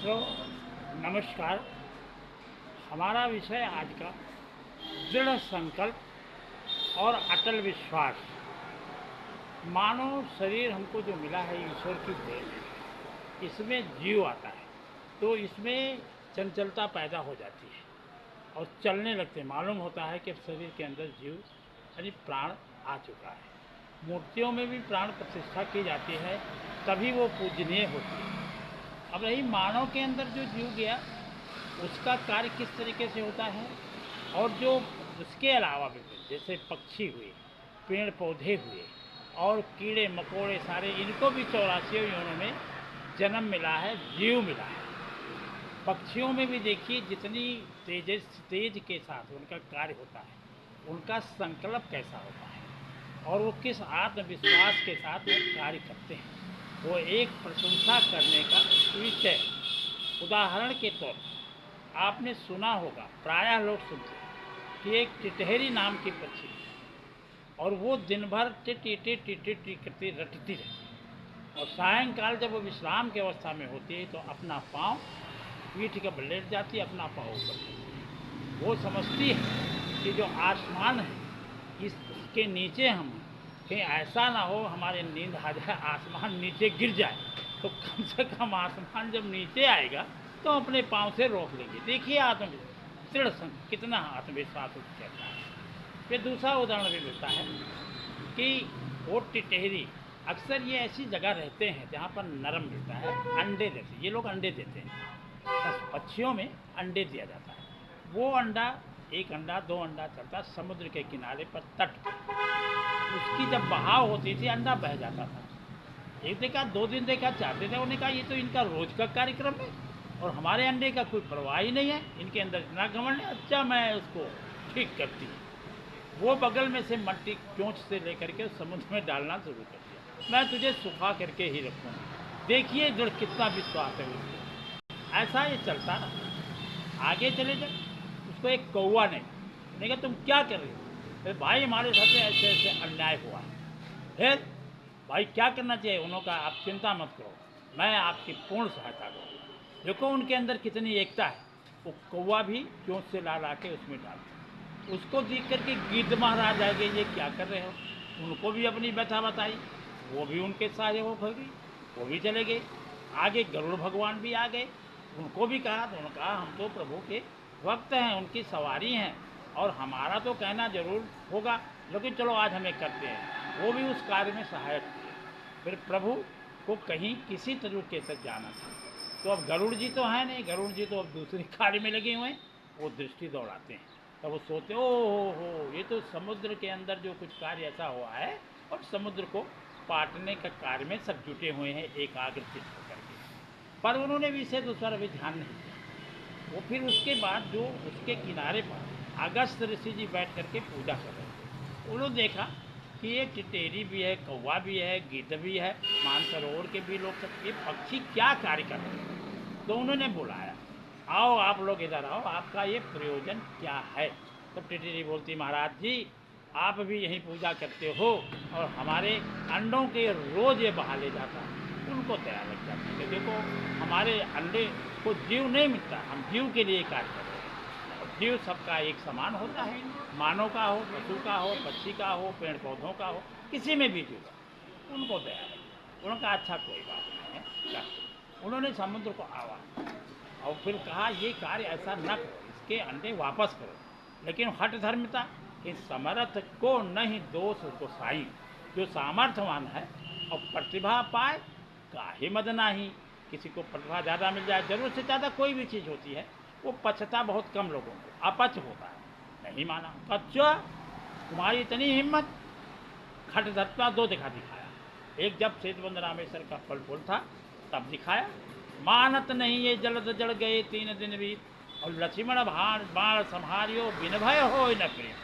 मित्रों, नमस्कार। हमारा विषय आज का दृढ़ संकल्प और अटल विश्वास। मानव शरीर हमको जो मिला है ईश्वर की देन है, इसमें जीव आता है तो इसमें चंचलता पैदा हो जाती है और चलने लगते मालूम होता है कि शरीर के अंदर जीव यानी प्राण आ चुका है। मूर्तियों में भी प्राण प्रतिष्ठा की जाती है, तभी वो पूजनीय होती है। अब रही मानव के अंदर जो जीव गया, उसका कार्य किस तरीके से होता है, और जो उसके अलावा भी जैसे पक्षी हुए, पेड़ पौधे हुए और कीड़े मकोड़े सारे, इनको भी 84 योनों में जन्म मिला है, जीव मिला है। पक्षियों में भी देखिए जितनी तेज के साथ उनका कार्य होता है, उनका संकल्प कैसा होता है और वो किस आत्मविश्वास के साथ वो कार्य करते हैं, वो एक प्रशंसा करने का विषय। उदाहरण के तौर पर आपने सुना होगा, प्रायः लोग सुनते हैं कि एक टिटहरी नाम की पक्षी है और वो दिन भर टिटी टिटी टिटी करती रटती रहती है और सायंकाल जब वो विश्राम की अवस्था में होती है तो अपना पाँव पीठ के बल लेट जाती है, अपना पाँव ऊपर करती है। वो समझती है कि जो आसमान है इसके नीचे हम कहीं ऐसा ना हो हमारे नींद आ जाए, आसमान नीचे गिर जाए, तो कम से कम आसमान जब नीचे आएगा तो अपने पाँव से रोक लेंगे। देखिए आत्मविश्वास, दृढ़ संकल्प, कितना आत्मविश्वास उसके अंदर है। फिर दूसरा उदाहरण भी मिलता है कि वो टिटहरी अक्सर ये ऐसी जगह रहते हैं जहाँ पर नरम मिलता है, अंडे देते हैं, ये लोग अंडे देते हैं। पक्षियों में अंडे दिया जाता है। वो अंडा, एक अंडा दो अंडा चलता समुद्र के किनारे पर, तट पर। उसकी जब बहाव होती थी अंडा बह जाता था। एक देखा, 2 दिन देखा, 4 दिन देखा, उन्होंने कहा ये तो इनका रोज का कार्यक्रम है और हमारे अंडे का कोई परवाह ही नहीं है, इनके अंदर इतना घमंड है। अच्छा, मैं उसको ठीक करती हूँ। वो बगल में से मट्टी चोंच से लेकर के समुद्र में डालना शुरू कर दिया। मैं तुझे सुखा करके ही रखूँगा। देखिए दृढ़ कितना विश्वास है उसको। ऐसा ये चलता रहा। आगे चले जाए, उसको एक कौवा ने कहा तुम क्या कर रहे हो? अरे भाई हमारे साथ ऐसे ऐसे अन्याय हुआ है। फिर भाई क्या करना चाहिए? उन्होंने कहा आप चिंता मत करो, मैं आपकी पूर्ण सहायता करूँगा। देखो उनके अंदर कितनी एकता है। वो कौवा भी चोंच से ला ला के उसमें डालता। उसको देख करके गिद्ध महाराज आ गए, ये क्या कर रहे हो? उनको भी अपनी व्यथा बताई, वो भी उनके सारे हो गई, वो भी चले गए। आगे गरुड़ भगवान भी आ गए, उनको भी कहा तो उन्होंने कहा हम तो प्रभु के भक्त हैं, उनकी सवारी हैं और हमारा तो कहना जरूर होगा, लेकिन चलो आज हमें करते हैं। वो भी उस कार्य में सहायक थे। फिर प्रभु को कहीं किसी तरीके से जाना था, तो अब गरुड़ जी तो हैं नहीं, गरुड़ जी तो अब दूसरे कार्य में लगे हुए हैं। वो दृष्टि दौड़ाते हैं, तब वो सोचते ओ हो, ये तो समुद्र के अंदर जो कुछ कार्य ऐसा हुआ है और समुद्र को पाटने का कार्य में सब जुटे हुए हैं एकाग्रचित होकर के। पर उन्होंने विशेष उस पर अभी ध्यान नहीं दिया। वो फिर उसके बाद जो उसके किनारे पर अगस्त ऋषि जी बैठ करके पूजा कर रहे थे, उन्होंने देखा कि ये टिटेरी भी है, कौवा भी है, गिद्ध भी है, मानसरोवर के भी लोग सब, ये पक्षी क्या कार्य कर रहे हैं? तो उन्होंने बुलाया, आओ आप लोग इधर आओ, आपका ये प्रयोजन क्या है? तब टिटेरी बोलती महाराज जी आप भी यहीं पूजा करते हो और हमारे अंडों के रोज ये बहा ले जाता है। उनको दया लग जाती है, देखो हमारे अंडे को जीव नहीं मिलता, हम जीव के लिए कार्य कर रहे हैं। और जीव सबका एक समान होता है, मानव का हो, पशु का हो, पक्षी का हो, पेड़ पौधों का हो, किसी में भी जीव का। उनको दया लगी। उन्होंने कहा अच्छा कोई बात नहीं है, करते। उन्होंने समुद्र को आवाज और फिर कहा ये कार्य ऐसा न करो, इसके अंडे वापस करो। लेकिन हठ धर्मिता कि समर्थ को नहीं दोष गोसाई, जो सामर्थ्यवान है और प्रतिभा पाए काहे मद नाही। किसी को प्रतिभा ज़्यादा मिल जाए, ज़रूरत से ज़्यादा कोई भी चीज़ होती है, वो पचता बहुत कम लोगों को, अपच होता है। नहीं माना, अच्छा तुम्हारी इतनी हिम्मत? खट धत्ता दो दिखाया। एक जब सेतुबंध रामेश्वर का फल फूल था तब दिखाया, मानत नहीं ये जलद जल गए 3 दिन बीत, और लक्ष्मण भाण बाण संहारियो बिन भय हो न प्रेम।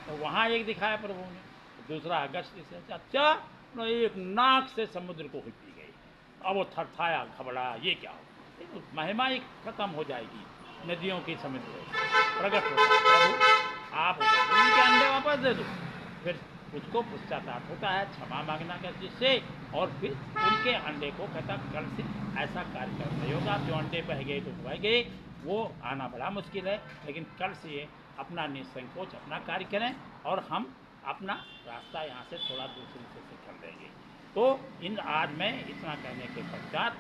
तो वहाँ एक दिखाया प्रभु ने, दूसरा अगस्त से। अच्छा, एक नाक से समुद्र को हुई गई। अब वो थरथाया, घबरा, ये क्या हो? तो महिमा ही खत्म हो जाएगी, नदियों की समुद्र प्रकट होगा। प्रभु आप उनके अंडे वापस दे दो। फिर उसको पश्चाताप होता है, क्षमा मांगना का जिससे, और फिर उनके अंडे को कहता कल से ऐसा कार्य करते सही होगा। जो अंडे बह गए तो बह गए, वो आना बड़ा मुश्किल है, लेकिन कल से अपना निसंकोच अपना कार्य करें और हम अपना रास्ता यहाँ से थोड़ा दूसरे से कर देंगे। तो इन आज मैं इतना कहने के पश्चात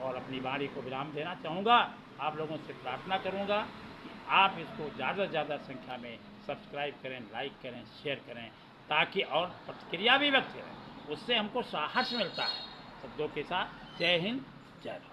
और अपनी वाणी को विराम देना चाहूँगा। आप लोगों से प्रार्थना करूँगा कि आप इसको ज़्यादा से ज़्यादा संख्या में सब्सक्राइब करें, लाइक करें, शेयर करें, ताकि और प्रतिक्रिया भी व्यक्त करें, उससे हमको साहस मिलता है। शब्दों के साथ जय हिंद, जय भारत।